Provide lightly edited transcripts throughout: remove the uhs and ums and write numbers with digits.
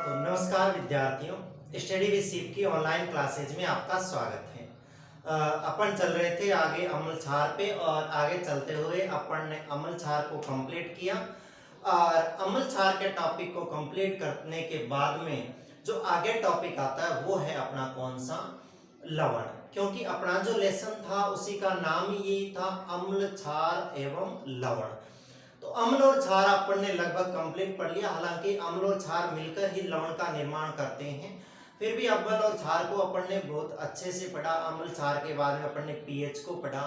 तो नमस्कार विद्यार्थियों, स्टडी विद शिव की ऑनलाइन क्लासेज में आपका स्वागत है। अपन चल रहे थे आगे अम्ल क्षार पे और आगे चलते हुए अपन ने अम्ल क्षार को कंप्लीट किया और अम्ल क्षार के टॉपिक को कंप्लीट करने के बाद में जो आगे टॉपिक आता है वो है अपना कौन सा, लवण। क्योंकि अपना जो लेसन था उसी का नाम ही यही था, अम्ल क्षार एवं लवण। तो अम्ल और क्षार अपन ने लगभग कंप्लीट पढ़ लिया। हालांकि अम्ल और क्षार मिलकर ही लवण का निर्माण करते हैं, फिर भी अम्ल और क्षार को अपन ने बहुत अच्छे से पढ़ा। अम्ल क्षार के बाद में अपन ने पीएच को पढ़ा।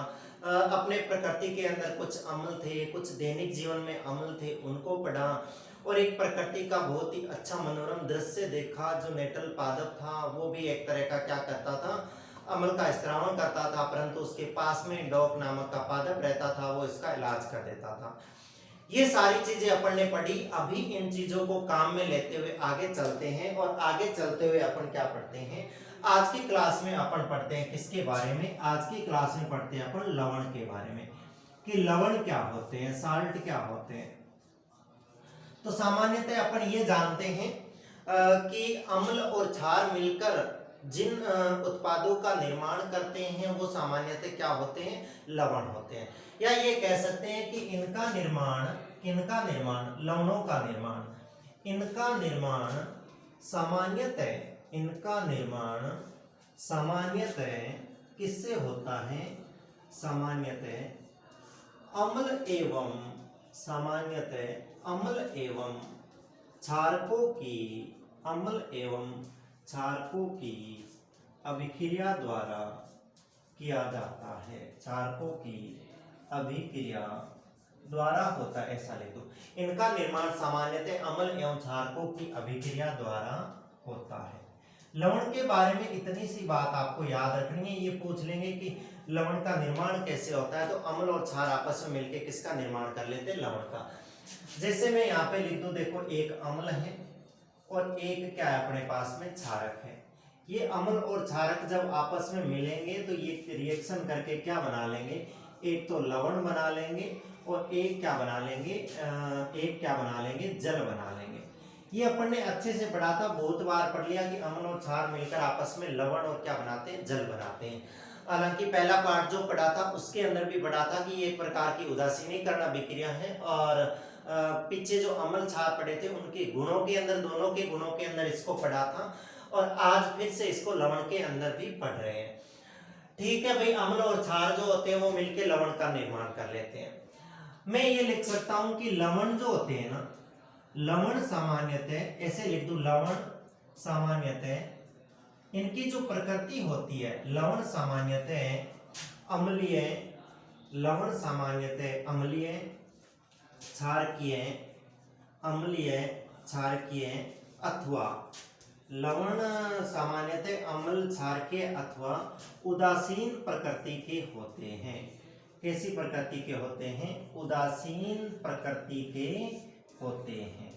अपने प्रकृति के अंदर कुछ अम्ल थे, कुछ दैनिक जीवन में अम्ल थे, उनको पढ़ा और एक प्रकृति का बहुत ही अच्छा मनोरम दृश्य देखा। जो नेटल पादप था वो भी एक तरह का क्या करता था, अम्ल का स्त्रावण करता था, परंतु उसके पास में डॉक नामक का पादप रहता था, वो इसका इलाज कर देता था। ये सारी चीजें अपन ने पढ़ी। अभी इन चीजों को काम में लेते हुए आगे चलते हैं और आगे चलते हुए अपन क्या पढ़ते हैं, आज की क्लास में अपन पढ़ते हैं किसके बारे में, आज की क्लास में पढ़ते हैं अपन लवण के बारे में कि लवण क्या होते हैं, साल्ट क्या होते हैं। तो सामान्यतः अपन ये जानते हैं कि अम्ल और क्षार मिलकर जिन उत्पादों का निर्माण करते हैं वो सामान्यतः क्या होते हैं, लवण होते हैं। या ये कह सकते हैं कि इनका निर्माण लवणों का निर्माण, इनका निर्माण सामान्यतः किससे होता है, सामान्यतः अम्ल एवं क्षारकों की अभिक्रिया द्वारा किया जाता है। क्षारकों की अभिक्रिया द्वारा होता है, ऐसा लिख दो। इनका निर्माण सामान्यतः अम्ल एवं क्षारकों की अभिक्रिया द्वारा होता है। लवण के बारे में इतनी सी बात आपको याद रखनी है। ये पूछ लेंगे कि लवण का निर्माण कैसे होता है, तो अम्ल और क्षार आपस में मिलकर किसका निर्माण कर लेते हैं, लवण का। जैसे मैं यहाँ पे लिख दूं, देखो एक अम्ल है और एक क्या है अपने पास में, क्षारक है। ये अम्ल और क्षारक जब आपस में मिलेंगे तो ये रिएक्शन करके क्या बना लेंगे, एक तो लवण बना लेंगे और एक क्या बना लेंगे, जल बना लेंगे। ये अपन ने अच्छे से पढ़ा था, बहुत बार पढ़ लिया कि अम्ल और क्षार मिलकर आपस में लवण और क्या बनाते हैं, जल बनाते हैं। हालांकि पहला पार्ट जो पढ़ा था उसके अंदर भी पढ़ा था कि ये एक प्रकार की उदासीनीकरण अभिक्रिया है और पीछे जो अम्ल क्षार पढ़े थे उनके गुणों के अंदर, दोनों के गुणों के अंदर इसको पढ़ा था और आज फिर से इसको लवण के अंदर भी पढ़ रहे हैं। ठीक है भाई, अम्ल और क्षार जो होते हैं वो मिलके लवण का निर्माण कर लेते हैं। मैं ये लिख सकता हूं कि लवण जो होते हैं ना, लवण सामान्यतः ऐसे लिख दूं, लवण सामान्यतः इनकी जो प्रकृति होती है, लवण सामान्यतः अम्लीय, लवण सामान्यतः अम्लीय, क्षारकीय, अम्लीय, क्षारकीय अथवा लवण सामान्यतः अम्ल, क्षारकीय अथवा उदासीन प्रकृति के होते हैं। कैसी प्रकृति के होते हैं, उदासीन प्रकृति के होते हैं।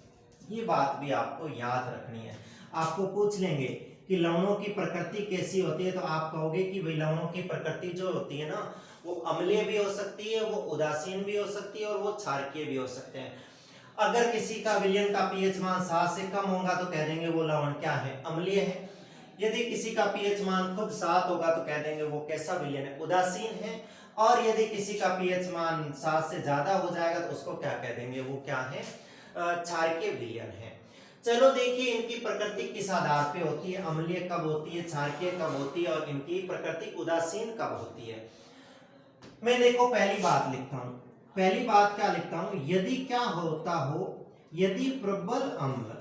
ये बात भी आपको याद रखनी है। आपको पूछ लेंगे कि लवणों की प्रकृति कैसी होती है, तो आप कहोगे कि भाई लवणों की प्रकृति जो होती है ना, वो अम्लीय भी हो सकती है, वो उदासीन भी हो सकती है और वो क्षारकीय भी हो सकते हैं। अगर किसी का विलयन का पीएच मान 7 से कम होगा तो कह देंगे वो लवण क्या है, अम्लीय है। यदि किसी का पीएच मान खुद 7 होगा तो कह देंगे वो कैसा विलयन है, उदासीन है। और यदि किसी का पीएच मान 7 से ज्यादा हो जाएगा तो उसको क्या कह देंगे, वो क्या है, क्षारकीय विलयन है। चलो देखिए इनकी प्रकृति किस आधार पे होती है, अम्लीय कब होती है, क्षारकीय कब होती है और इनकी प्रकृति उदासीन कब होती है। मैं देखो पहली बात लिखता हूं, पहली बात क्या लिखता हूं, यदि क्या होता हो, यदि प्रबल अम्ल,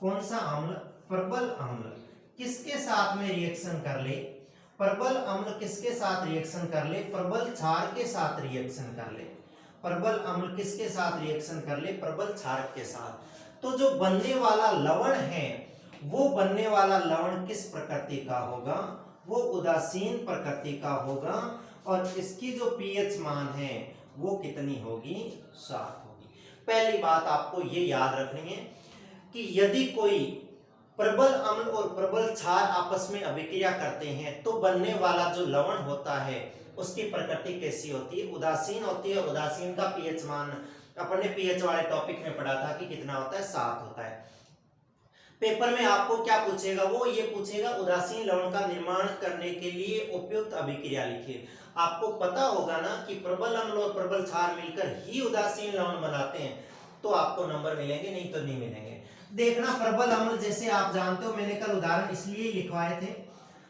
कौन सा अम्ल, प्रबल अम्ल किसके साथ में रिएक्शन कर ले, प्रबल अम्ल किसके साथ रिएक्शन कर ले, प्रबल क्षार के साथ रिएक्शन कर ले। प्रबल अम्ल किसके साथ रिएक्शन कर ले, प्रबल क्षारक के साथ। तो जो बनने वाला लवण है वो बनने वाला लवण किस प्रकृति का होगा, वो उदासीन प्रकृति का होगा और इसकी जो पीएच मान है वो कितनी होगी, 7 होगी। पहली बात आपको ये याद रखनी है कि यदि कोई प्रबल अम्ल और प्रबल क्षार आपस में अभिक्रिया करते हैं तो बनने वाला जो लवण होता है उसकी प्रकृति कैसी होती है, उदासीन होती है। उदासीन का पीएच मान अपन ने पीएच वाले टॉपिक में पढ़ा था कि कितना होता है, 7 होता है। पेपर में आपको क्या पूछेगा, वो ये पूछेगा उदासीन लवण का निर्माण करने के लिए उपयुक्त अभिक्रिया लिखिए। आपको पता होगा ना कि प्रबल अम्ल और प्रबल क्षार मिलकर ही उदासीन लवण बनाते हैं, तो आपको नंबर मिलेंगे, नहीं तो नहीं मिलेंगे। देखना प्रबल अम्ल जैसे आप जानते हो, मैंने कल उदाहरण इसलिए लिखवाए थे,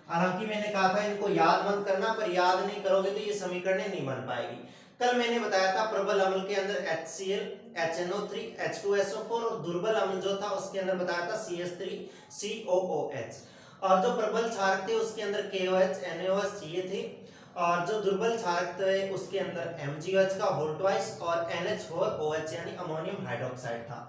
हालांकि मैंने कहा था इनको याद मत करना, पर याद नहीं करोगे तो ये समीकरण नहीं बन पाएगी। कल मैंने बताया था प्रबल अम्ल के अंदर HCl, HNO3, H2SO4 और दुर्बल अम्ल जो था उसके अंदर बताया था CH3, COOH। और जो प्रबल क्षारक थे उसके अंदर KOH, NaOH ये थे, और जो दुर्बल क्षारक थे उसके अंदर MgOH का होल ट्वाइस और NH4OH यानी अमोनियम हाइड्रोक्साइड था।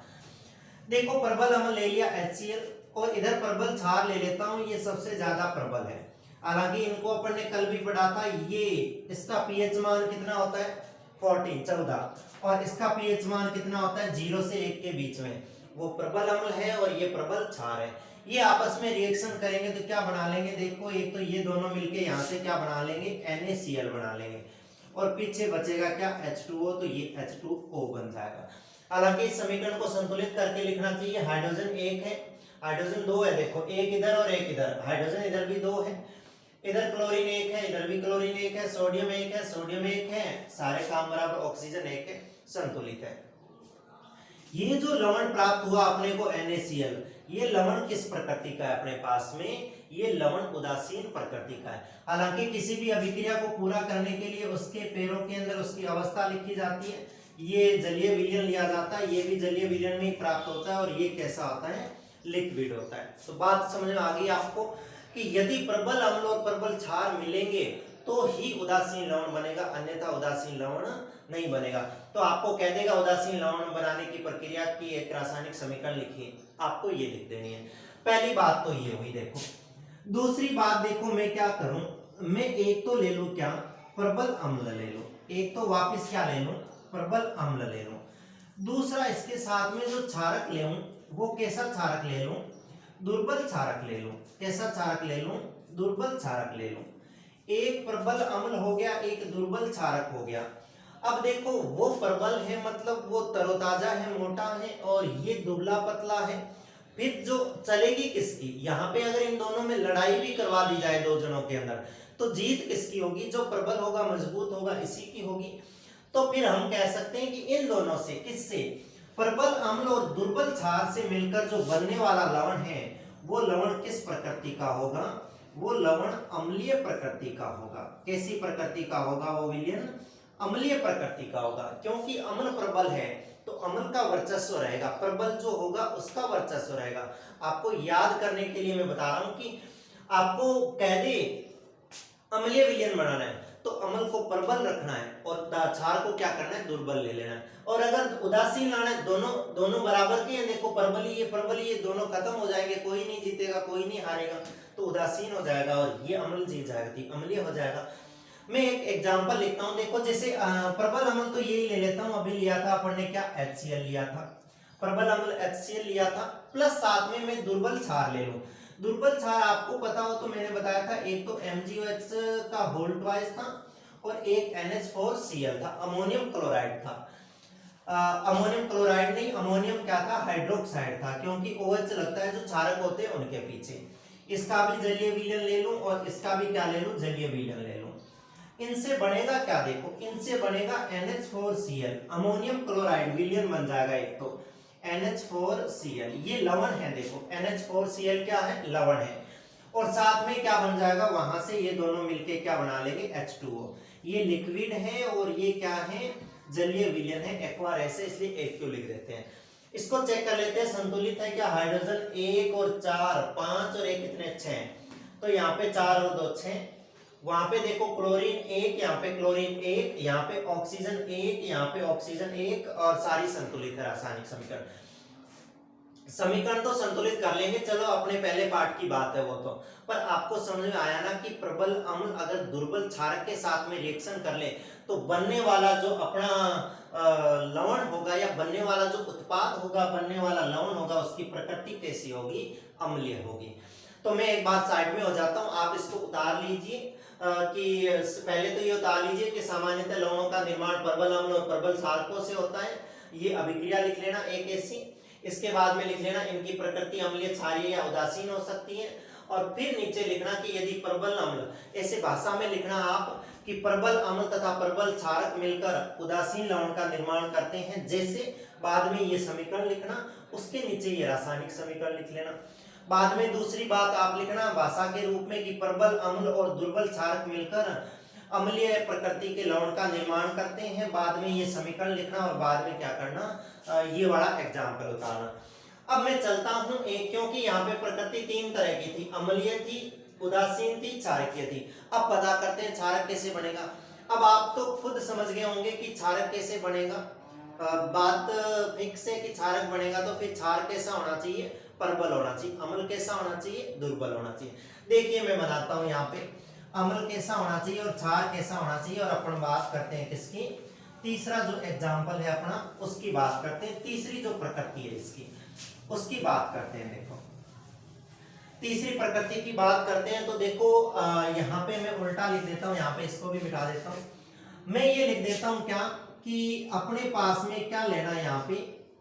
देखो प्रबल अम्ल ले लिया HCl, और इधर प्रबल क्षार ले लेता हूं, ये सबसे ज्यादा प्रबल है। हालांकि इनको अपन ने कल भी पढ़ा था, ये इसका पीएच मान कितना होता है 14, और इसका पीएच मान कितना होता है 0 से 1 के बीच में। वो प्रबल अम्ल है और ये प्रबल क्षार है। ये आपस में रिएक्शन करेंगे तो क्या बना लेंगे, देखो एक तो ये दोनों मिलके यहाँ से क्या बना लेंगे NaCl बना लेंगे, और पीछे बचेगा क्या H2O, तो ये H2O बन जाएगा। हालांकि इस समीकरण को संतुलित करके लिखना चाहिए। हाइड्रोजन 1 है, हाइड्रोजन 2 है, देखो एक इधर और एक इधर, हाइड्रोजन इधर भी 2 है, इधर क्लोरीन 1 है, इधर भी क्लोरीन 1 है, सोडियम 1 है, सोडियम 1 है, सारे काम बराबर, ऑक्सीजन 1 है, संतुलित है। ये जो लवण प्राप्त हुआ अपने को NaCl, ये लवण किस प्रकृति का है अपने पास में, ये लवण उदासीन प्रकृति का है। हालांकि किसी भी अभिक्रिया को पूरा करने के लिए उसके पैरों के अंदर उसकी अवस्था लिखी जाती है। ये जलीय विलयन लिया जाता है, ये भी जलीय विलयन में ही प्राप्त होता है, और ये कैसा होता है लिक्विड होता है। तो बात समझ में आ गई आपको कि यदि प्रबल अम्ल और प्रबल क्षार मिलेंगे तो ही उदासीन लवण बनेगा, अन्यथा उदासीन लवण नहीं बनेगा। तो आपको कह देगा उदासीन लवण बनाने की प्रक्रिया की एक रासायनिक समीकरण लिखिए, आपको ये लिख देनी है। पहली बात तो ये हुई। देखो दूसरी बात, देखो मैं क्या करूं, मैं एक तो ले लूं क्या प्रबल अम्ल ले लूं, एक तो वापस क्या ले लूं प्रबल अम्ल ले लूं, दूसरा इसके साथ में जो क्षारक ले लूं वो कैसा क्षारक ले लूं, दुर्बल क्षारक ले लूं। कैसा क्षारक ले लूं, दुर्बल क्षारक ले लूं। एक प्रबल अम्ल हो गया, एक दुर्बल क्षारक हो गया। अब देखो वो प्रबल है मतलब वो तरोताजा है, मोटा है, और ये दुबला पतला है। फिर जो चलेगी किसकी, यहाँ पे अगर इन दोनों में लड़ाई भी करवा दी जाए दो जनों के अंदर, तो जीत किसकी होगी, जो प्रबल होगा मजबूत होगा इसी की होगी। तो फिर हम कह सकते हैं कि इन दोनों से, किससे, प्रबल अम्ल और दुर्बल क्षार से मिलकर जो बनने वाला लवण है वो लवण किस प्रकृति का होगा, वो लवण अम्लीय प्रकृति का होगा। कैसी प्रकृति का होगा वो विलयन, अम्लीय प्रकृति का होगा। क्योंकि अम्ल प्रबल है तो अम्ल का वर्चस्व रहेगा, प्रबल जो होगा उसका वर्चस्व रहेगा। आपको याद करने के लिए मैं बता रहा हूं कि आपको कह दे अम्लीय विलयन बनाना है तो अम्ल को प्रबल रखना है और क्षार को क्या करना है, दुर्बल ले लेना है। और अगर उदासीन लाना है, दोनों बराबर के हैं, देखो प्रबल ये दोनों खत्म हो जाएंगे, कोई नहीं जीतेगा कोई नहीं हारेगा, तो उदासीन हो जाएगा और ये अम्ल जीत जाएगा, अम्लीय हो जाएगा। मैं एक एग्जांपल लिखता हूं, देखो जैसे प्रबल अम्ल तो यही ले लेता हूं, अभी लिया था अपन ने क्या HCl लिया था, प्रबल अम्ल HCl लिया था, प्लस साथ में मैं दुर्बल क्षार ले लूं। दुर्बल क्षार आपको पता हो तो मैंने बताया था, एक तो MgOH का होल ट्वाइस था और एक NH4Cl था, अमोनियम क्लोराइड था। अमोनियम क्लोराइड नहीं, अमोनियम क्या था, हाइड्रोक्साइड था, क्योंकि OH लगता है जो क्षारक होते हैं उनके पीछे। इसका भी जलीय विलयन ले लूं और इसका भी क्या ले लूं, जलीय विलयन ले लूं। इनसे बनेगा क्या, देखो इनसे बनेगा NH4Cl, अमोनियम क्लोराइड विलयन बन जाएगा एक तो NH4Cl, ये लवण है। देखो NH4Cl क्या है, लवण है, और साथ में क्या बन जाएगा, वहां से ये दोनों मिलके क्या बना लेंगे, H2O। ये लिक्विड है और ये क्या है, जलीय विलयन है, एक्वा ऐसे, इसलिए H2 लिख देते हैं। इसको चेक कर लेते हैं, संतुलित है क्या, हाइड्रोजन 1 और 4 5 और 1 कितने 6, तो यहाँ पे 4 और 2 6, वहां पे देखो क्लोरीन 1, यहाँ पे क्लोरीन 1, यहाँ पे ऑक्सीजन 1, यहाँ पे ऑक्सीजन 1, और सारी संतुलित है रासायनिक समीकरण तो संतुलित कर लेंगे, चलो अपने पहले पार्ट की बात है वो तो। पर आपको समझ में आया ना कि प्रबल अम्ल अगर दुर्बल क्षारक के साथ में रिएक्शन कर ले तो बनने वाला जो अपना लवण होगा या बनने वाला जो उत्पाद होगा, बनने वाला लवण होगा, उसकी प्रकृति कैसी होगी, अम्लीय होगी। तो मैं एक बात साइड में हो जाता हूं, आप इसको उतार लीजिए कि पहले तो ये उतार लीजिए कि सामान्यतः लवणों का निर्माण प्रबल अम्ल और प्रबल क्षारकों से होता है। ये अभिक्रिया लिख लेना एक ऐसी। इसके बाद में लिख लेना इनकी प्रकृति अम्लीय, क्षारीय या उदासीन हो सकती है। और फिर नीचे लिखना कि यदि प्रबल अम्ल, ऐसे भाषा में लिखना आप कि प्रबल अम्ल तथा प्रबल क्षारक मिलकर उदासीन लवण का निर्माण करते हैं, जैसे बाद में ये समीकरण लिखना, उसके नीचे ये रासायनिक समीकरण लिख लेना। बाद में दूसरी बात आप लिखना भाषा के रूप में कि प्रबल अम्ल और दुर्बल क्षारक मिलकर अम्लीय प्रकृति के लवण का निर्माण करते हैं, बाद में ये समीकरण लिखना और बाद में क्या करना, ये वाला एग्जाम्पल उतारना। अब मैं चलता हूं एक, क्योंकि यहाँ पे प्रकृति तीन तरह की थी, अम्लीय थी, उदासीन थी, क्षारकीय थी। अब पता करते हैं क्षारक कैसे बनेगा। अब आप तो खुद समझ गए होंगे कि क्षारक कैसे बनेगा, बात फिक्स है कि क्षारक बनेगा तो फिर क्षार कैसा होना चाहिए, प्रबल होना चाहिए, अम्ल कैसा होना चाहिए, दुर्बल होना चाहिए। देखिए मैं बनाता हूं यहाँ पे, अम्ल कैसा होना चाहिए और क्षार कैसा होना चाहिए, और अपन बात करते हैं किसकी, तीसरा जो एग्जाम्पल है अपना उसकी बात करते हैं, तीसरी जो प्रकृति है इसकी उसकी बात करते हैं। देखो तीसरी प्रकृति की बात करते हैं तो देखो यहाँ पे मैं उल्टा लिख देता हूँ, यहाँ पे इसको भी मिटा देता हूँ, मैं ये लिख देता हूँ क्या कि अपने पास में क्या लेना है, यहाँ पे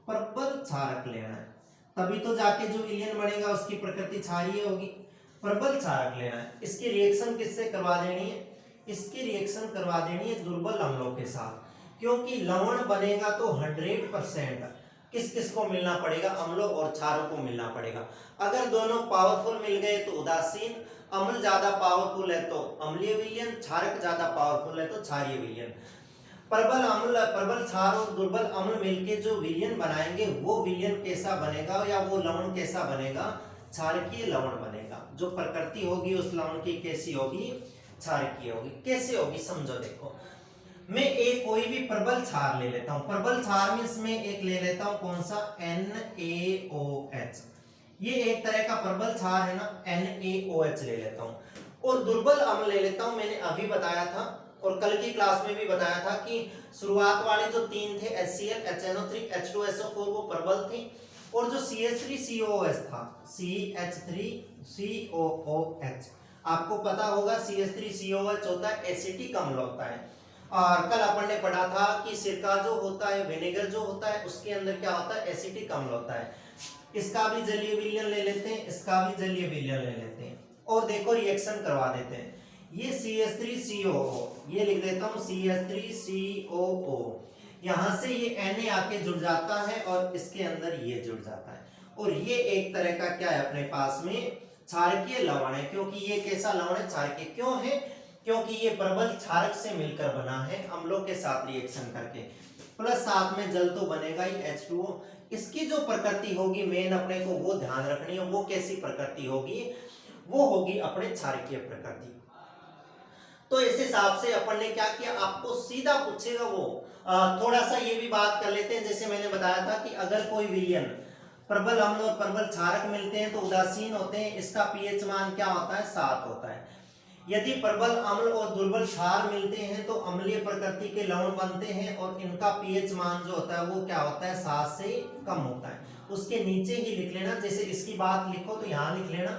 प्रबल क्षारक लेना है, तभी तो जाके जो विलयन बनेगा उसकी प्रकृति क्षारीय होगी। प्रबल क्षारक लेना है, इसकी रिएक्शन किससे करवा देनी है, इसकी रिएक्शन करवा देनी है दुर्बल अम्लों के साथ, क्योंकि लवण बनेगा तो 100% किस किस को मिलना पड़ेगा, अम्लों और क्षारों को मिलना पड़ेगा। अगर दोनों पावरफुल मिल गए तो उदासीन, अम्ल ज्यादा पावरफुल है तो अम्लीय विलयन, क्षारक ज्यादा पावरफुल है तो क्षारीय विलयन। प्रबल अम्ल, प्रबल क्षार और दुर्बल अम्ल मिलके जो विलयन बनाएंगे वो विलयन कैसा बनेगा या वो लवण कैसा बनेगा, क्षारकीय लवण बनेगा। जो प्रकृति होगी उस लवण की कैसी होगी, क्षारकीय होगी। कैसे होगी समझो, देखो मैं एक कोई भी प्रबल क्षार ले लेता हूं, प्रबल क्षार में इसमें एक ले लेता हूं कौन सा, NaOH, ये एक तरह का प्रबल क्षार है ना, NaOH ले लेता हूं। और दुर्बल अम्ल ले लेता हूं, मैंने अभी बताया था और कल की क्लास में भी बताया था कि शुरुआत वाले जो तीन थे HCl, HNO3, H2SO4 वो प्रबल थे, और जो CH3COOH था, CH3COOH, आपको पता होगा CH3COOH होता है एसिटिक अम्ल होता है। और कल अपन ने पढ़ा था कि सिरका जो होता है, विनेगर जो होता है, उसके अंदर क्या होता है, एसिटिक अम्ल होता है। इसका भी जलीय विलयन ले लेते हैं, इसका भी जलीय विलयन ले लेते हैं और देखो रिएक्शन करवा देते हैं। ये CH3COO, ये लिख देता हूं CH3COO, यहां से ये Na आके जुड़ जाता है और इसके अंदर ये जुड़ जाता है, और ये एक तरह का क्या है अपने पास में, क्षारकीय लवण है। क्योंकि ये कैसा लवण है, क्षारकीय क्यों है, क्योंकि ये प्रबल क्षारक से मिलकर बना है अम्लों के साथ रिएक्शन करके, प्लस साथ में जल तो बनेगा ही H2O। इसकी जो प्रकृति होगी मेन अपने को वो ध्यान रखनी है, वो कैसी प्रकृति होगी, वो होगी अपने क्षारकीय प्रकृति। तो इस हिसाब से अपन ने क्या किया, आपको सीधा पूछेगा वो। थोड़ा सा ये भी बात कर लेते हैं, जैसे मैंने बताया था कि अगर कोई विलयन प्रबल अम्ल और प्रबल क्षारक मिलते हैं तो उदासीन होते हैं, इसका पीएच मान क्या होता है, 7 होता है। यदि प्रबल अम्ल और दुर्बल क्षार मिलते हैं तो अम्लीय प्रकृति के लवण बनते हैं और इनका पीएच मान जो होता है वो क्या होता है, 7 से कम होता है। उसके नीचे ही लिख लेना, जैसे इसकी बात लिखो तो यहाँ लिख लेना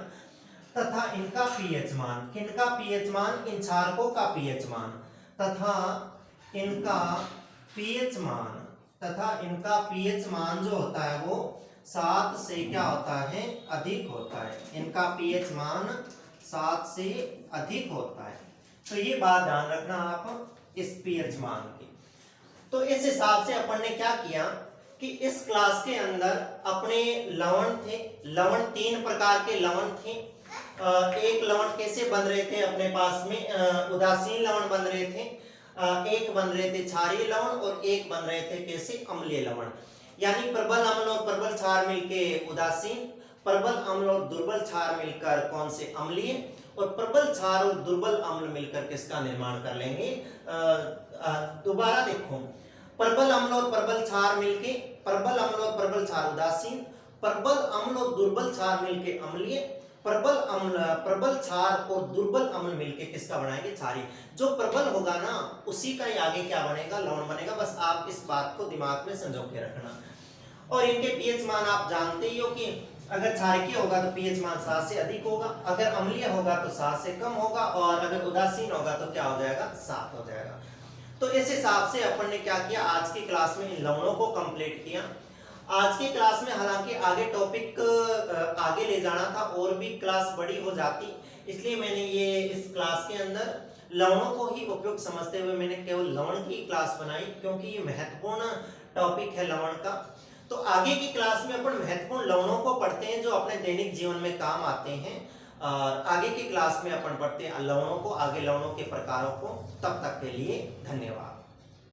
तथा इनका पीएच मान, किनका पीएच मान, इन क्षारकों का पीएच मान, तथा इनका पीएच मान, तथा इनका पीएच मान जो होता है वो 7 से क्या होता है, अधिक होता है। इनका पीएच मान 7 से अधिक होता है। तो ये बात ध्यान रखना आप इस पीएच मान की। तो इस हिसाब से अपन ने क्या किया कि इस क्लास के अंदर अपने लवण थे, लवण 3 प्रकार के लवण थे। एक लवण कैसे बन रहे थे अपने पास में, उदासीन लवण बन रहे थे, एक बन रहे थे क्षारीय लवण और एक बन रहे थे कैसे, अम्लीय लवण। यानी प्रबल अम्ल और प्रबल क्षार मिलके उदासीन, प्रबल अम्ल और दुर्बल क्षार मिलकर कौन से, अम्लीय, और प्रबल क्षार और दुर्बल अम्ल मिलकर किसका निर्माण कर लेंगे, दोबारा देखो, प्रबल अम्ल और प्रबल क्षार मिलके, प्रबल अम्ल और प्रबल क्षार उदासीन, प्रबल अम्ल और दुर्बल क्षार मिलके अम्लीय, प्रबल अम्ल, प्रबल क्षार और दुर्बल अम्ल मिलके किसका बनाएंगे, क्षारीय। जो प्रबल होगा ना उसी का ही आगे क्या बनेगा, लवण बनेगा। बस आप इस बात को दिमाग में संजो के रखना। और इनके पीएच मान आप जानते ही हो कि अगर क्षारकीय होगा तो पीएच मान 7 से अधिक होगा, अगर अम्लीय होगा तो 7 से कम होगा, और अगर उदासीन होगा तो क्या हो जाएगा, 7 हो जाएगा। तो इस हिसाब से अपन ने क्या किया, आज की क्लास में इन लवणों को कंप्लीट किया। आज की क्लास में हालांकि आगे टॉपिक आगे ले जाना था और भी क्लास बड़ी हो जाती, इसलिए मैंने ये इस क्लास के अंदर लवणों को ही उपयुक्त समझते हुए मैंने केवल लवण की क्लास बनाई, क्योंकि ये महत्वपूर्ण टॉपिक है लवण का। तो आगे की क्लास में अपन महत्वपूर्ण लवणों को पढ़ते हैं जो अपने दैनिक जीवन में काम आते हैं। और आगे की क्लास में अपन पढ़ते हैं लवणों को, आगे लवणों के प्रकारों को। तब तक के लिए धन्यवाद।